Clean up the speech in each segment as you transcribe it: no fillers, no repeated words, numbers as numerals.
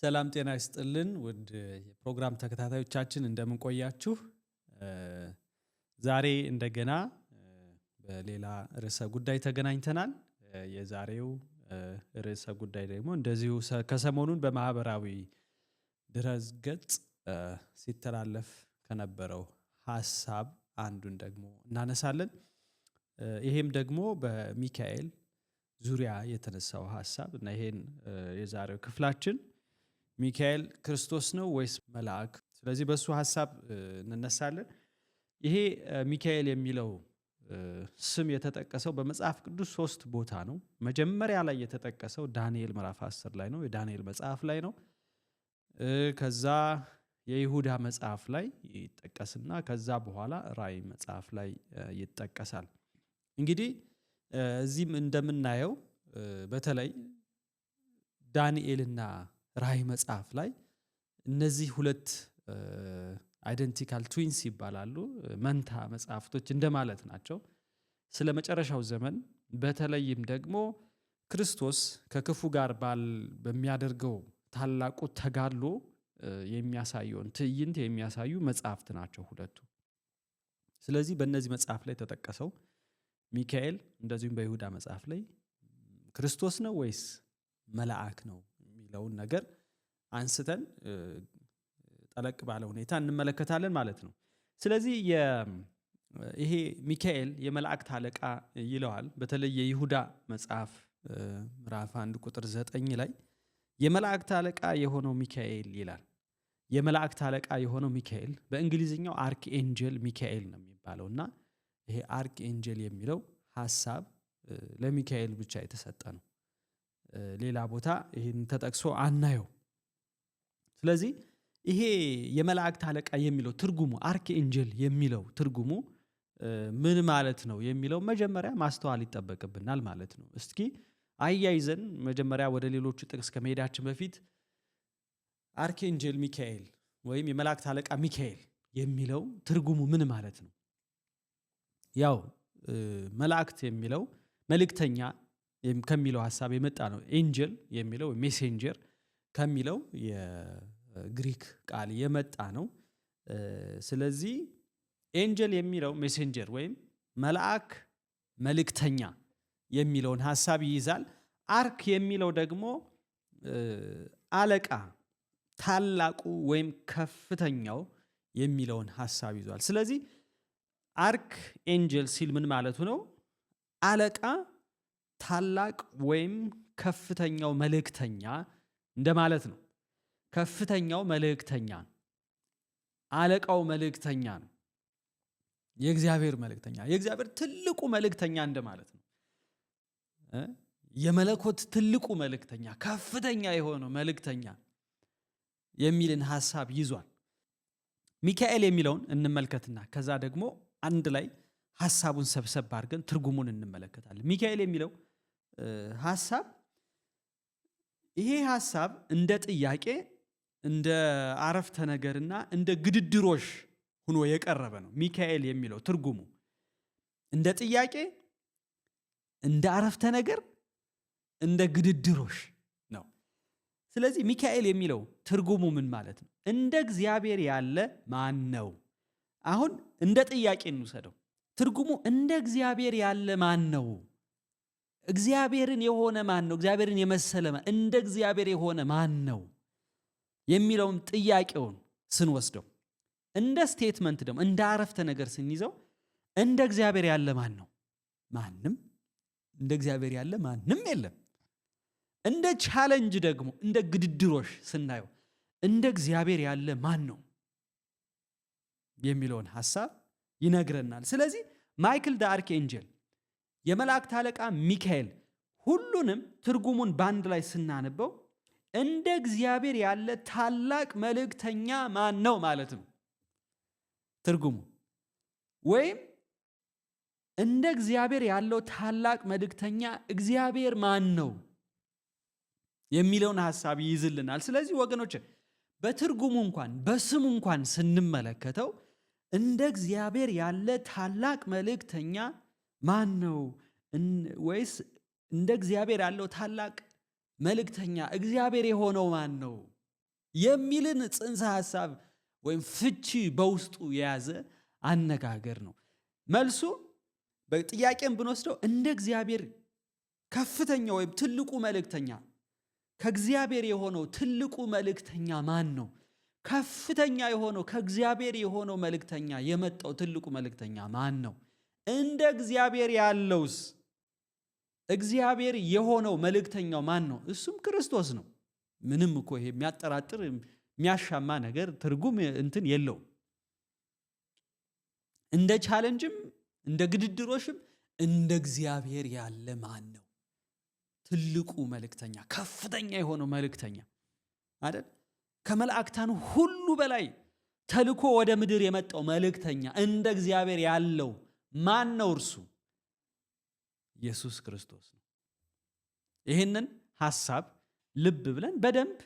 ሰላም ጤና ይስጥልን ውድ የፕሮግራም ተከታታዮቻችን እንደምን ቆያችሁ? ዛሬ እንደገና በሌላ ርዕሰ ጉዳይ ተገናኝተናል። የዛሬው ርዕሰ ጉዳይ ደግሞ እንደዚሁ ከሰሞኑን በማህበራዊ ድረገጽ ሲተላለፍ ከነበረው ሀሳብ አንዱን ደግሞ እናነሳለን። ይሄም ደግሞ በሚካኤል ዙሪያ የተነሳው ሀሳብ እና ይሄን የዛሬው ክፍላችን ሚካኤል ክርስቶስ ነው ወይስ መልአክ? ስለዚህ በሱ ሀሳብ እንነሳለን። ይሄ ሚካኤል የሚለው ስም የተጠቀሰው በመጽሐፍ ቅዱስ 3 ቦታ ነው። መጀመሪያ ላይ የተጠቀሰው ዳንኤል ምዕራፍ 10 ላይ ነው፣ የዳንኤል መጽሐፍ ላይ ነው። ከዛ የይሁዳ መጽሐፍ ላይ ይጠቀስና ከዛ በኋላ ራእይ መጽሐፍ ላይ ይጠቀሳል። እንግዲህ እዚህም እንደምናየው በተለይ ዳንኤልና ራእይ መጽሐፍ ላይ እነዚህ ሁለት አይደንቲካል ትዊንስ ይባላሉ፣ መንታ መጽሐፍቶች እንደማለት ናቸው። ስለ መጨረሻው ዘመን በተለይም ደግሞ ክርስቶስ ከክፉ ጋር በሚያደርገው ታላቁ ተጋድሎ የሚያሳየውን ትዕይንት የሚያሳዩ መጽሐፍት ናቸው ሁለቱ። ስለዚህ በእነዚህ መጽሐፍ ላይ ተጠቀሰው ሚካኤል እንደዚሁም በይሁዳ መጽሐፍ ላይ ክርስቶስ ነው ወይስ መልአክ ነው የሚለውን ነገር አንስተን ጠለቅ ባለ ሁኔታ እንመለከታለን ማለት ነው። ስለዚህ ይሄ ሚካኤል የመላእክት አለቃ ይለዋል። በተለይ የይሁዳ መጽሐፍ ምዕራፍ 1 ቁጥር 9 ላይ የመላእክት አለቃ የሆነው ሚካኤል ይላል። የመላእክት አለቃ የሆነው ሚካኤል በእንግሊዝኛው አርክ ኤንጀል ሚካኤል ነው የሚባለው እና ይሄ አርክ ኤንጀል የሚለው ሐሳብ ለሚካኤል ብቻ የተሰጠ ነው። ሌላ ቦታ ይህን ተጠቅሶ አናየው። ስለዚህ ይሄ የመላእክት አለቃ የሚለው ትርጉሙ አርክ ኤንጀል የሚለው ትርጉሙ ምን ማለት ነው የሚለው መጀመሪያ ማስተዋል ይጠበቅብናል ማለት ነው። እስኪ አያይዘን መጀመሪያ ወደ ሌሎቹ ጥቅስ ከመሄዳችን በፊት አርክ ኤንጀል ሚካኤል ወይም የመላእክት አለቃ ሚካኤል የሚለው ትርጉሙ ምን ማለት ነው? ያው መላእክት የሚለው መልእክተኛ ከሚለው ሐሳብ የመጣ ነው። ኤንጀል የሚለው ሜሴንጀር ከሚለው የግሪክ ቃል የመጣ ነው። ስለዚህ ኤንጀል የሚለው ሜሴንጀር ወይም መልአክ መልእክተኛ የሚለውን ሐሳብ ይይዛል። አርክ የሚለው ደግሞ አለቃ ታላቁ ወይም ከፍተኛው የሚለውን ሐሳብ ይዟል። ስለዚህ አርክ ኤንጀል ሲል ምን ማለቱ ነው? አለቃ ታላቅ ወይም ከፍተኛው መልእክተኛ እንደማለት ነው። ከፍተኛው መልእክተኛ ነው። አለቃው መልእክተኛ ነው። የእግዚአብሔር መልእክተኛ፣ የእግዚአብሔር ትልቁ መልእክተኛ እንደማለት ነው። የመለኮት ትልቁ መልእክተኛ፣ ከፍተኛ የሆነው መልእክተኛ የሚልን ሐሳብ ይዟል። ሚካኤል የሚለውን እንመልከትና ከዛ ደግሞ አንድ ላይ ሐሳቡን ሰብሰብ አድርገን ትርጉሙን እንመለከታለን። ሚካኤል የሚለው ሐሳብ ይሄ ሐሳብ እንደ ጥያቄ እንደ አረፍተ ነገርና እንደ ግድድሮሽ ሆኖ የቀረበ ነው። ሚካኤል የሚለው ትርጉሙ እንደ ጥያቄ፣ እንደ አረፍተ ነገር፣ እንደ ግድድሮሽ ነው። ስለዚህ ሚካኤል የሚለው ትርጉሙ ምን ማለት ነው? እንደ እግዚአብሔር ያለ ማን ነው? አሁን እንደ ጥያቄ እንውሰደው። ትርጉሙ እንደ እግዚአብሔር ያለ ማን ነው? እግዚአብሔርን የሆነ ማን ነው? እግዚአብሔርን የመሰለ እንደ እግዚአብሔር የሆነ ማን ነው የሚለውን ጥያቄውን ስንወስደው፣ እንደ ስቴትመንት ደግሞ እንደ አረፍተ ነገር ስንይዘው እንደ እግዚአብሔር ያለ ማን ነው? ማንም። እንደ እግዚአብሔር ያለ ማንም የለም። እንደ ቻለንጅ ደግሞ እንደ ግድድሮሽ ስናየው እንደ እግዚአብሔር ያለ ማን ነው የሚለውን ሐሳብ ይነግረናል። ስለዚህ ማይክል ደ አርክ ኤንጀል የመላእክት አለቃ ሚካኤል ሁሉንም ትርጉሙን በአንድ ላይ ስናነበው እንደ እግዚአብሔር ያለ ታላቅ መልእክተኛ ማን ነው ማለት ነው ትርጉሙ። ወይም እንደ እግዚአብሔር ያለው ታላቅ መልእክተኛ እግዚአብሔር ማን ነው የሚለውን ሐሳብ ይይዝልናል። ስለዚህ ወገኖች በትርጉሙ እንኳን በስሙ እንኳን ስንመለከተው እንደ እግዚአብሔር ያለ ታላቅ መልእክተኛ ማን ነው? ወይስ እንደ እግዚአብሔር ያለው ታላቅ መልእክተኛ እግዚአብሔር የሆነው ማን ነው የሚልን ጽንሰ ሐሳብ ወይም ፍቺ በውስጡ የያዘ አነጋገር ነው። መልሱ በጥያቄም ብንወስደው እንደ እግዚአብሔር ከፍተኛ ወይም ትልቁ መልእክተኛ ከእግዚአብሔር የሆነው ትልቁ መልእክተኛ ማን ነው? ከፍተኛ የሆነው ከእግዚአብሔር የሆነው መልእክተኛ የመጣው ትልቁ መልእክተኛ ማን ነው? እንደ እግዚአብሔር ያለውስ እግዚአብሔር የሆነው መልእክተኛው ማን ነው? እሱም ክርስቶስ ነው። ምንም እኮ ይሄ የሚያጠራጥር የሚያሻማ ነገር ትርጉም እንትን የለውም። እንደ ቻሌንጅም እንደ ግድድሮሽም እንደ እግዚአብሔር ያለ ማን ነው? ትልቁ መልእክተኛ ከፍተኛ የሆነው መልእክተኛ አይደል? ከመላእክታኑ ሁሉ በላይ ተልኮ ወደ ምድር የመጣው መልእክተኛ እንደ እግዚአብሔር ያለው ማን ነው? እርሱ ኢየሱስ ክርስቶስ ነው። ይህንን ሐሳብ ልብ ብለን በደንብ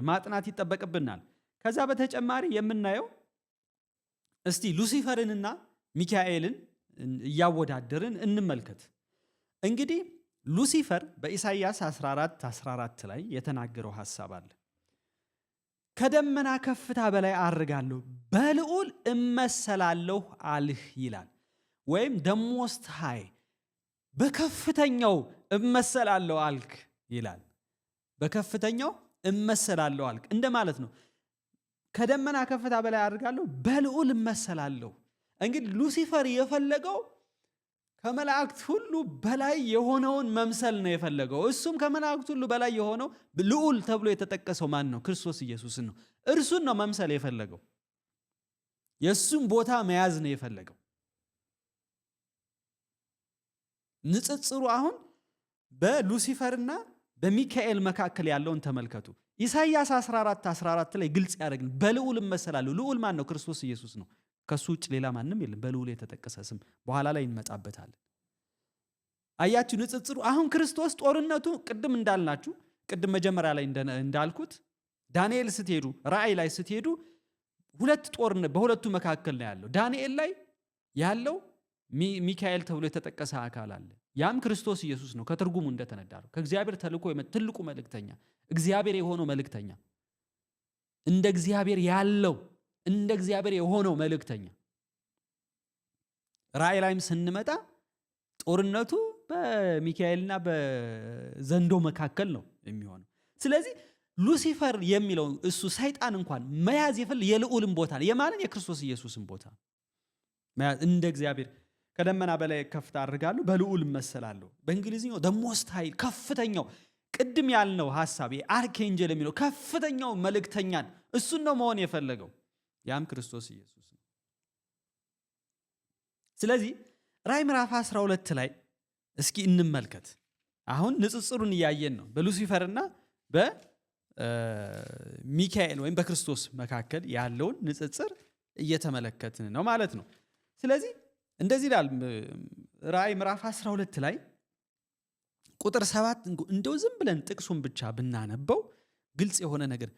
ማጥናት ይጠበቅብናል። ከዛ በተጨማሪ የምናየው እስቲ ሉሲፈርንና ሚካኤልን እያወዳደርን እንመልከት። እንግዲህ ሉሲፈር በኢሳይያስ 14:14 ላይ የተናገረው ሐሳብ አለ። ከደመና ከፍታ በላይ አርጋለሁ፣ በልዑል እመሰላለሁ አልህ ይላል። ወይም ደሞስት ሃይ በከፍተኛው እመሰላለሁ አልክ ይላል። በከፍተኛው እመሰላለሁ አልክ እንደማለት ነው። ከደመና ከፍታ በላይ አድርጋለሁ፣ በልዑል እመሰላለሁ። እንግዲህ ሉሲፈር የፈለገው ከመላእክት ሁሉ በላይ የሆነውን መምሰል ነው የፈለገው። እሱም ከመላእክት ሁሉ በላይ የሆነው ልዑል ተብሎ የተጠቀሰው ማን ነው? ክርስቶስ ኢየሱስን ነው። እርሱን ነው መምሰል የፈለገው። የእሱም ቦታ መያዝ ነው የፈለገው። ንጽጽሩ አሁን በሉሲፈርና በሚካኤል መካከል ያለውን ተመልከቱ። ኢሳይያስ 14:14 ላይ ግልጽ ያደርግን በልዑል እመሰላለሁ። ልዑል ማን ነው? ክርስቶስ ኢየሱስ ነው። ከሱ ውጭ ሌላ ማንም የለም በልዑል የተጠቀሰ ስም። በኋላ ላይ እንመጣበታለን። አያችሁ ንጽጽሩ። አሁን ክርስቶስ ጦርነቱ ቅድም እንዳልናችሁ ቅድም መጀመሪያ ላይ እንዳልኩት ዳንኤል ስትሄዱ ራእይ ላይ ስትሄዱ ሁለት ጦርነት በሁለቱ መካከል ነው ያለው። ዳንኤል ላይ ያለው ሚካኤል ተብሎ የተጠቀሰ አካል አለ። ያም ክርስቶስ ኢየሱስ ነው። ከትርጉሙ እንደተነዳረው ከእግዚአብሔር ተልኮ ትልቁ መልእክተኛ፣ እግዚአብሔር የሆነው መልእክተኛ፣ እንደ እግዚአብሔር ያለው እንደ እግዚአብሔር የሆነው መልእክተኛ። ራእይ ላይም ስንመጣ ጦርነቱ በሚካኤልና በዘንዶ መካከል ነው የሚሆነው። ስለዚህ ሉሲፈር የሚለው እሱ ሰይጣን እንኳን መያዝ የልዑልን ቦታ ነው የማለት የክርስቶስ ኢየሱስን ቦታ መያዝ እንደ እግዚአብሔር ከደመና በላይ ከፍታ አድርጋለሁ፣ በልዑል እመሰላለሁ። በእንግሊዝኛው ደሞስት ኃይል ከፍተኛው ቅድም ያልነው ሐሳብ አርክኤንጀል የሚለው ከፍተኛው መልእክተኛን እሱን ነው መሆን የፈለገው። ያም ክርስቶስ ኢየሱስ ነው። ስለዚህ ራዕይ ምዕራፍ 12 ላይ እስኪ እንመልከት። አሁን ንጽጽሩን እያየን ነው። በሉሲፈርና በሚካኤል ወይም በክርስቶስ መካከል ያለውን ንጽጽር እየተመለከትን ነው ማለት ነው። ስለዚህ እንደዚህ ይላል ራዕይ ምዕራፍ 12 ላይ ቁጥር 7 እንደው ዝም ብለን ጥቅሱን ብቻ ብናነበው ግልጽ የሆነ ነገር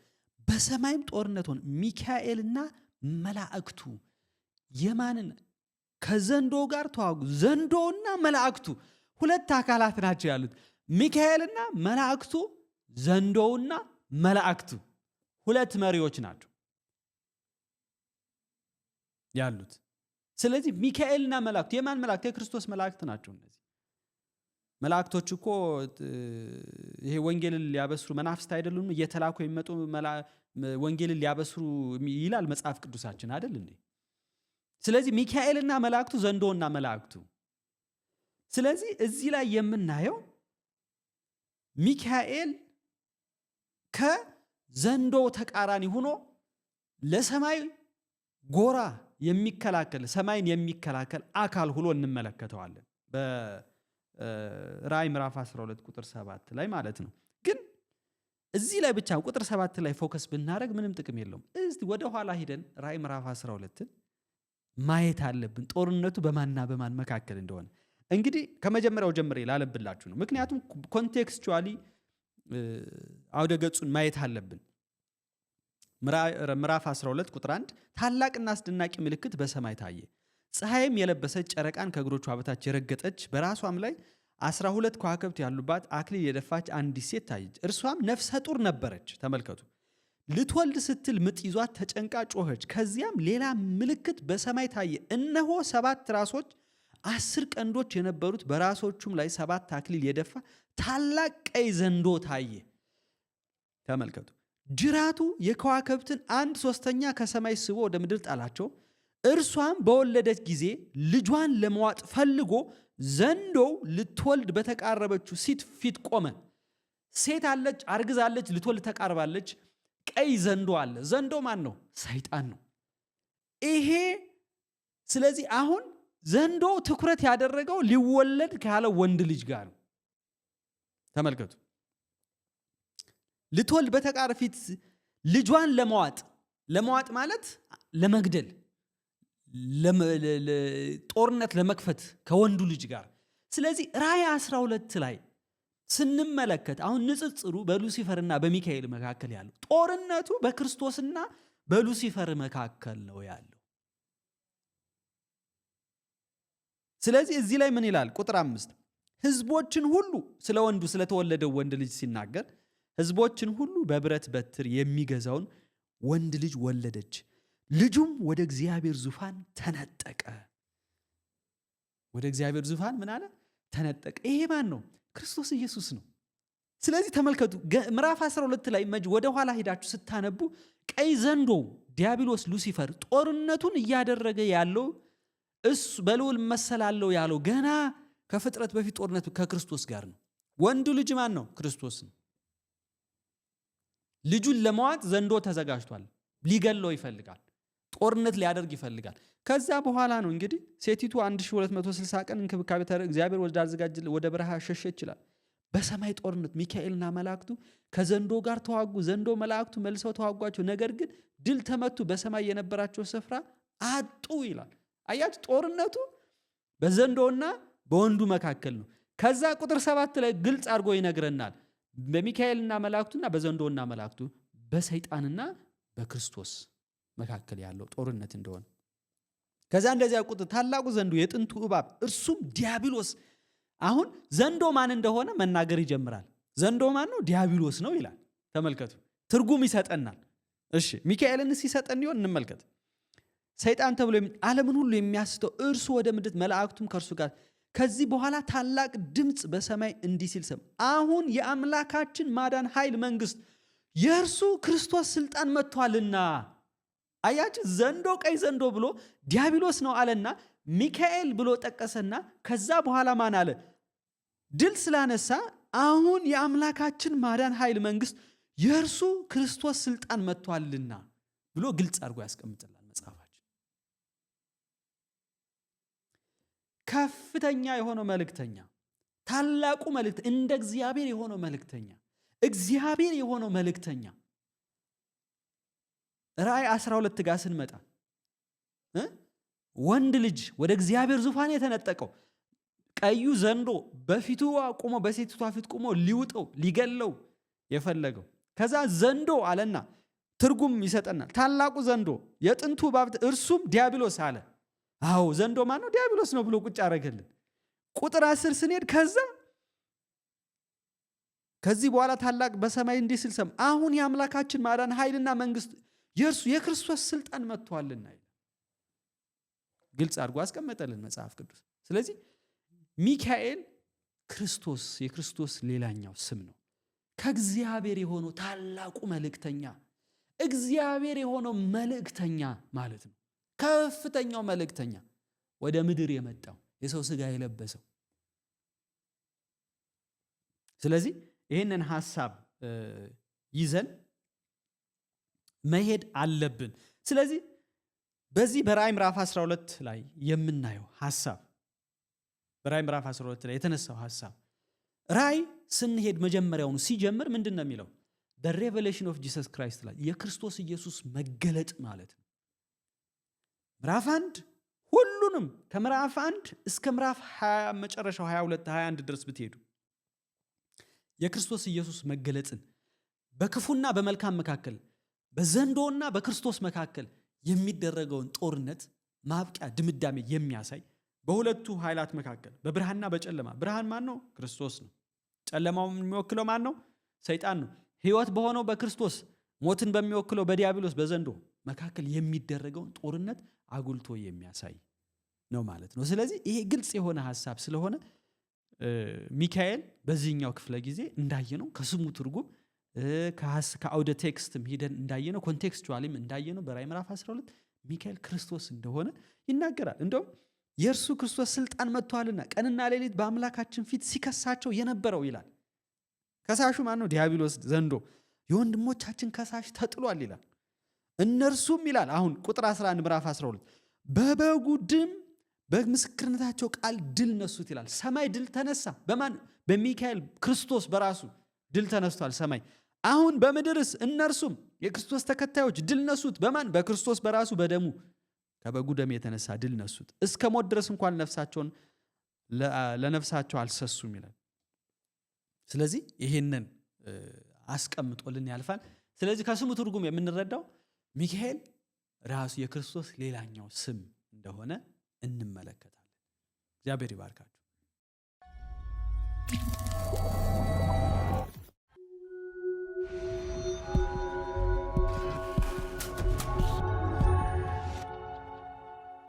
በሰማይም ጦርነት ሆነ፣ ሚካኤልና መላእክቱ የማንን ከዘንዶ ጋር ተዋጉ። ዘንዶና መላእክቱ ሁለት አካላት ናቸው ያሉት። ሚካኤልና መላእክቱ፣ ዘንዶውና መላእክቱ ሁለት መሪዎች ናቸው ያሉት። ስለዚህ ሚካኤልና መላእክቱ የማን መላእክት? የክርስቶስ መላእክት ናቸው። እነዚህ መላእክቶች እኮ ይሄ ወንጌልን ሊያበስሩ መናፍስት አይደሉም? እየተላኩ የሚመጡ ወንጌልን ሊያበስሩ ይላል መጽሐፍ ቅዱሳችን አይደል እንዴ? ስለዚህ ሚካኤልና መላእክቱ፣ ዘንዶና መላእክቱ። ስለዚህ እዚህ ላይ የምናየው ሚካኤል ከዘንዶ ተቃራኒ ሆኖ ለሰማይ ጎራ የሚከላከል ሰማይን የሚከላከል አካል ሆኖ እንመለከተዋለን በራዕይ ምዕራፍ 12 ቁጥር 7 ላይ ማለት ነው። ግን እዚህ ላይ ብቻ ቁጥር 7 ላይ ፎከስ ብናደርግ ምንም ጥቅም የለውም። እስቲ ወደ ኋላ ሂደን ራዕይ ምዕራፍ 12 ማየት አለብን፣ ጦርነቱ በማንና በማን መካከል እንደሆነ። እንግዲህ ከመጀመሪያው ጀምሬ ላለብላችሁ ነው፣ ምክንያቱም ኮንቴክስቹዋሊ አውደ ገጹን ማየት አለብን። ምዕራፍ 12 ቁጥር 1 ታላቅና አስደናቂ ምልክት በሰማይ ታየ። ፀሐይም የለበሰች ጨረቃን ከእግሮቿ በታች የረገጠች በራሷም ላይ 12 ከዋክብት ያሉባት አክሊል የደፋች አንዲት ሴት ታየች። እርሷም ነፍሰ ጡር ነበረች። ተመልከቱ፣ ልትወልድ ስትል ምጥ ይዟት ተጨንቃ ጮኸች። ከዚያም ሌላ ምልክት በሰማይ ታየ። እነሆ 7 ራሶች 10 ቀንዶች የነበሩት በራሶቹም ላይ 7 አክሊል የደፋ ታላቅ ቀይ ዘንዶ ታየ። ተመልከቱ። ጅራቱ የከዋክብትን 1/3 ከሰማይ ስቦ ወደ ምድር ጣላቸው። እርሷም በወለደች ጊዜ ልጇን ለመዋጥ ፈልጎ ዘንዶው ልትወልድ በተቃረበችው ሴት ፊት ቆመ። ሴት አለች፣ አርግዛለች፣ ልትወልድ ተቃርባለች። ቀይ ዘንዶ አለ። ዘንዶ ማን ነው? ሰይጣን ነው። ይሄ ስለዚህ አሁን ዘንዶ ትኩረት ያደረገው ሊወለድ ካለ ወንድ ልጅ ጋር ነው። ተመልከቱ። ልትወልድ በተቃረበ ፊት ልጇን ለመዋጥ ማለት ለመግደል፣ ጦርነት ለመክፈት ከወንዱ ልጅ ጋር። ስለዚህ ራእይ 12 ላይ ስንመለከት አሁን ንጽጽሩ በሉሲፈርና በሚካኤል መካከል ያለው ጦርነቱ በክርስቶስና በሉሲፈር መካከል ነው ያለው። ስለዚህ እዚህ ላይ ምን ይላል? ቁጥር 5 ሕዝቦችን ሁሉ ስለ ወንዱ ስለተወለደው ወንድ ልጅ ሲናገር ሕዝቦችን ሁሉ በብረት በትር የሚገዛውን ወንድ ልጅ ወለደች። ልጁም ወደ እግዚአብሔር ዙፋን ተነጠቀ። ወደ እግዚአብሔር ዙፋን ምን አለ? ተነጠቀ። ይሄ ማን ነው? ክርስቶስ ኢየሱስ ነው። ስለዚህ ተመልከቱ፣ ምዕራፍ 12 ላይ ወደ ኋላ ሄዳችሁ ስታነቡ ቀይ ዘንዶ ዲያብሎስ ሉሲፈር ጦርነቱን እያደረገ ያለው እሱ በልዑል መሰላለው ያለው ገና ከፍጥረት በፊት ጦርነቱ ከክርስቶስ ጋር ነው። ወንዱ ልጅ ማን ነው? ክርስቶስ ነው። ልጁን ለመዋጥ ዘንዶ ተዘጋጅቷል። ሊገለው ይፈልጋል። ጦርነት ሊያደርግ ይፈልጋል። ከዛ በኋላ ነው እንግዲህ ሴቲቱ 1260 ቀን እንክብካቤ እግዚአብሔር ወዳዘጋጅ ወደ በረሃ ሸሸ ይችላል። በሰማይ ጦርነት ሚካኤልና መላእክቱ ከዘንዶ ጋር ተዋጉ። ዘንዶ መላእክቱ መልሰው ተዋጓቸው፣ ነገር ግን ድል ተመቱ፣ በሰማይ የነበራቸው ስፍራ አጡ ይላል። አያችሁ፣ ጦርነቱ በዘንዶና በወንዱ መካከል ነው። ከዛ ቁጥር 7 ላይ ግልጽ አድርጎ ይነግረናል። በሚካኤልና መላእክቱና በዘንዶና መላእክቱ በሰይጣንና በክርስቶስ መካከል ያለው ጦርነት እንደሆነ ከዛ እንደዚያ ቁጥር ታላቁ ዘንዶ የጥንቱ እባብ እርሱም ዲያብሎስ። አሁን ዘንዶ ማን እንደሆነ መናገር ይጀምራል። ዘንዶ ማን ነው? ዲያብሎስ ነው ይላል። ተመልከቱ፣ ትርጉም ይሰጠናል። እሺ ሚካኤልን ሲሰጠን ይሆን እንመልከት። ሰይጣን ተብሎ ዓለምን ሁሉ የሚያስተው እርሱ ወደ ምድር መላእክቱም ከእርሱ ጋር። ከዚህ በኋላ ታላቅ ድምፅ በሰማይ እንዲህ ሲል ሰማሁ፣ አሁን የአምላካችን ማዳን ኃይል መንግስት የእርሱ ክርስቶስ ስልጣን መጥቷልና። አያችሁ፣ ዘንዶ ቀይ ዘንዶ ብሎ ዲያብሎስ ነው አለና ሚካኤል ብሎ ጠቀሰና ከዛ በኋላ ማን አለ? ድል ስላነሳ አሁን የአምላካችን ማዳን ኃይል መንግስት የእርሱ ክርስቶስ ስልጣን መጥቷልና ብሎ ግልጽ አድርጎ ያስቀምጥላል መጽሐፋችን። ከፍተኛ የሆነው መልእክተኛ፣ ታላቁ መልእክተኛ፣ እንደ እግዚአብሔር የሆነው መልእክተኛ፣ እግዚአብሔር የሆነው መልእክተኛ ራእይ 12 ጋር ስንመጣ ወንድ ልጅ ወደ እግዚአብሔር ዙፋን የተነጠቀው ቀዩ ዘንዶ በፊቱ ቆሞ በሴቲቷ ፊት ቆሞ ሊውጠው ሊገለው የፈለገው ከዛ ዘንዶ አለና ትርጉም ይሰጠናል። ታላቁ ዘንዶ የጥንቱ እባብ እርሱም ዲያብሎስ አለ። አዎ ዘንዶ ማን ነው? ዲያብሎስ ነው ብሎ ቁጭ አደረገልን። ቁጥር 10 ስንሄድ ከዚህ በኋላ ታላቅ በሰማይ እንዲህ ሲል ሰማሁ፣ አሁን የአምላካችን ማዳን ኃይልና መንግስት የእርሱ የክርስቶስ ስልጣን መጥቷልና። ግልጽ አድርጎ አስቀመጠልን መጽሐፍ ቅዱስ። ስለዚህ ሚካኤል ክርስቶስ የክርስቶስ ሌላኛው ስም ነው። ከእግዚአብሔር የሆነው ታላቁ መልእክተኛ፣ እግዚአብሔር የሆነው መልእክተኛ ማለት ነው። ከፍተኛው መልእክተኛ ወደ ምድር የመጣው የሰው ስጋ የለበሰው። ስለዚህ ይህንን ሐሳብ ይዘን መሄድ አለብን። ስለዚህ በዚህ በራእይ ምዕራፍ 12 ላይ የምናየው ሐሳብ በራእይ ምዕራፍ 12 ላይ የተነሳው ሐሳብ ራእይ ስንሄድ መጀመሪያውኑ ሲጀምር ምንድን ነው የሚለው? the revelation of Jesus Christ ላይ የክርስቶስ ኢየሱስ መገለጥ ማለት ነው። ምዕራፍ 1 ሁሉንም ከምዕራፍ 1 እስከ ምዕራፍ 20 መጨረሻው 22 21 ድረስ ብትሄዱ የክርስቶስ ኢየሱስ መገለጥን በክፉና በመልካም መካከል በዘንዶና በክርስቶስ መካከል የሚደረገውን ጦርነት ማብቂያ ድምዳሜ የሚያሳይ በሁለቱ ኃይላት መካከል በብርሃንና በጨለማ ብርሃን ማን ነው? ክርስቶስ ነው። ጨለማው የሚወክለው ማን ነው? ሰይጣን ነው። ሕይወት በሆነው በክርስቶስ ሞትን በሚወክለው በዲያብሎስ በዘንዶ መካከል የሚደረገውን ጦርነት አጉልቶ የሚያሳይ ነው ማለት ነው። ስለዚህ ይሄ ግልጽ የሆነ ሐሳብ ስለሆነ ሚካኤል በዚህኛው ክፍለ ጊዜ እንዳየነው ከስሙ ትርጉም ከአውደ ቴክስትም ሄደን እንዳየነው ኮንቴክስቹዋሊም እንዳየነው በራዕይ ምዕራፍ 12 ሚካኤል ክርስቶስ እንደሆነ ይናገራል። እንደውም የእርሱ ክርስቶስ ስልጣን መጥቷልና ቀንና ሌሊት በአምላካችን ፊት ሲከሳቸው የነበረው ይላል። ከሳሹ ማን ነው? ዲያብሎስ ዘንዶ የወንድሞቻችን ከሳሽ ተጥሏል ይላል። እነርሱም ይላል አሁን ቁጥር 11 ምዕራፍ 12 በበጉ ደም በምስክርነታቸው ቃል ድል ነሱት ይላል። ሰማይ ድል ተነሳ። በማን? በሚካኤል ክርስቶስ በራሱ ድል ተነስቷል ሰማይ። አሁን በምድርስ እነርሱም የክርስቶስ ተከታዮች ድል ነሱት። በማን? በክርስቶስ በራሱ በደሙ ከበጉ ደም የተነሳ ድል ነሱት። እስከ ሞት ድረስ እንኳን ነፍሳቸውን ለነፍሳቸው አልሰሱም ይላል። ስለዚህ ይሄንን አስቀምጦልን ያልፋል። ስለዚህ ከስሙ ትርጉም የምንረዳው ሚካኤል ራሱ የክርስቶስ ሌላኛው ስም እንደሆነ እንመለከታለን። እግዚአብሔር ይባርካችሁ።